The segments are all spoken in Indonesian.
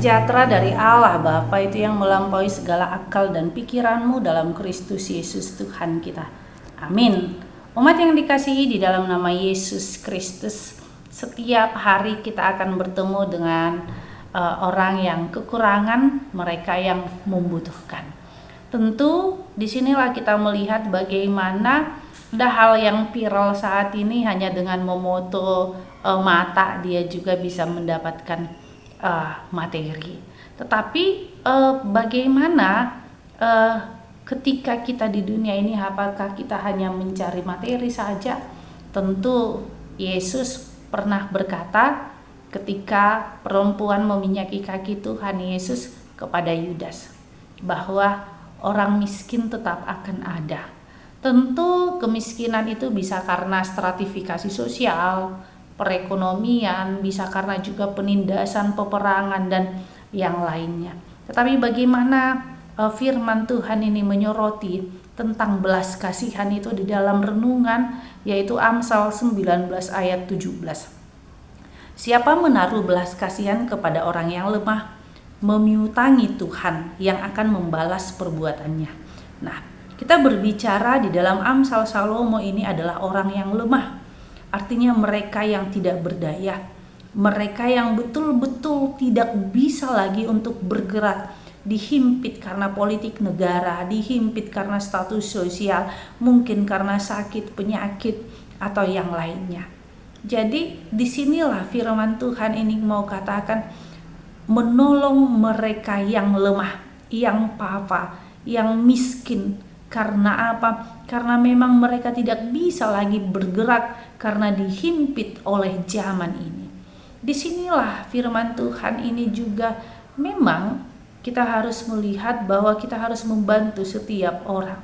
sejahtera dari Allah Bapa itu yang melampaui segala akal dan pikiranmu dalam Kristus Yesus Tuhan kita. Amin. Umat yang dikasihi di dalam nama Yesus Kristus, setiap hari kita akan bertemu dengan orang yang kekurangan, mereka yang membutuhkan. Tentu disinilah kita melihat bagaimana ada hal yang viral saat ini, hanya dengan memoto mata dia juga bisa mendapatkan materi. Tetapi bagaimana ketika kita di dunia ini, apakah kita hanya mencari materi saja? Tentu Yesus pernah berkata ketika perempuan meminyaki kaki Tuhan Yesus kepada Yudas bahwa orang miskin tetap akan ada. Tentu kemiskinan itu bisa karena stratifikasi sosial, perekonomian, bisa karena juga penindasan, peperangan, dan yang lainnya. Tetapi bagaimana firman Tuhan ini menyoroti tentang belas kasihan itu di dalam renungan, yaitu Amsal 19 ayat 17. Siapa menaruh belas kasihan kepada orang yang lemah, memiutangi Tuhan yang akan membalas perbuatannya. Nah, kita berbicara di dalam Amsal Salomo ini adalah orang yang lemah. Artinya mereka yang tidak berdaya, mereka yang betul-betul tidak bisa lagi untuk bergerak, dihimpit karena politik negara, dihimpit karena status sosial, mungkin karena sakit, penyakit, atau yang lainnya. Jadi disinilah firman Tuhan ini mau katakan, menolong mereka yang lemah, yang papa, yang miskin. Karena apa? Karena memang mereka tidak bisa lagi bergerak karena dihimpit oleh zaman ini. Disinilah firman Tuhan ini juga memang kita harus melihat bahwa kita harus membantu setiap orang.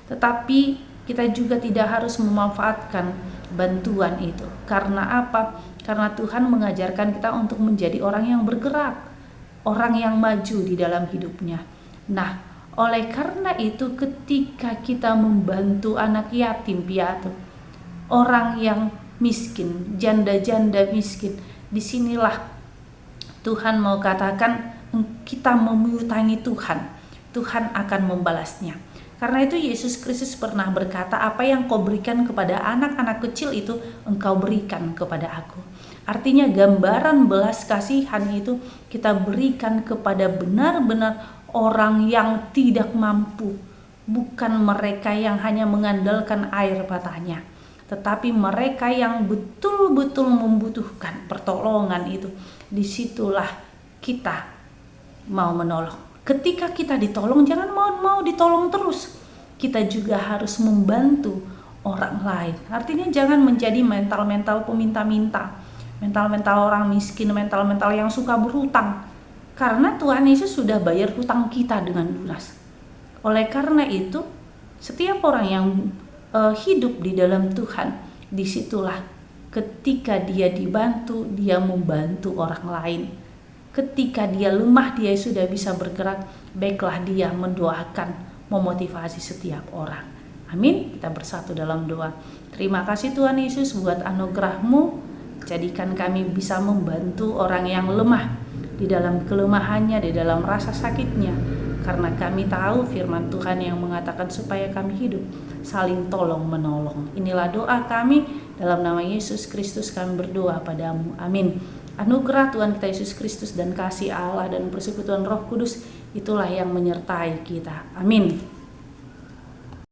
Tetapi kita juga tidak harus memanfaatkan bantuan itu. Karena apa? Karena Tuhan mengajarkan kita untuk menjadi orang yang bergerak, orang yang maju di dalam hidupnya. Nah, oleh karena itu ketika kita membantu anak yatim piatu, orang yang miskin, janda-janda miskin, disinilah Tuhan mau katakan kita memiutangi Tuhan, Tuhan akan membalasnya. Karena itu Yesus Kristus pernah berkata, apa yang kau berikan kepada anak-anak kecil itu engkau berikan kepada aku. Artinya gambaran belas kasihan itu kita berikan kepada benar-benar orang yang tidak mampu, bukan mereka yang hanya mengandalkan air matanya, tetapi mereka yang betul-betul membutuhkan pertolongan itu. Disitulah kita mau menolong. Ketika kita ditolong, jangan mau ditolong terus. Kita juga harus membantu orang lain. Artinya jangan menjadi mental-mental peminta-minta, mental-mental orang miskin, mental-mental yang suka berhutang. Karena Tuhan Yesus sudah bayar hutang kita dengan lunas. Oleh karena itu, setiap orang yang hidup di dalam Tuhan, disitulah ketika dia dibantu, dia membantu orang lain. Ketika dia lemah, dia sudah bisa bergerak, baiklah dia mendoakan, memotivasi setiap orang. Amin. Kita bersatu dalam doa. Terima kasih Tuhan Yesus buat anugerah-Mu. Jadikan kami bisa membantu orang yang lemah, di dalam kelemahannya, di dalam rasa sakitnya. Karena kami tahu firman Tuhan yang mengatakan supaya kami hidup saling tolong menolong. Inilah doa kami, dalam nama Yesus Kristus kami berdoa padamu. Amin. Anugerah Tuhan kita Yesus Kristus dan kasih Allah dan persekutuan Roh Kudus itulah yang menyertai kita. Amin.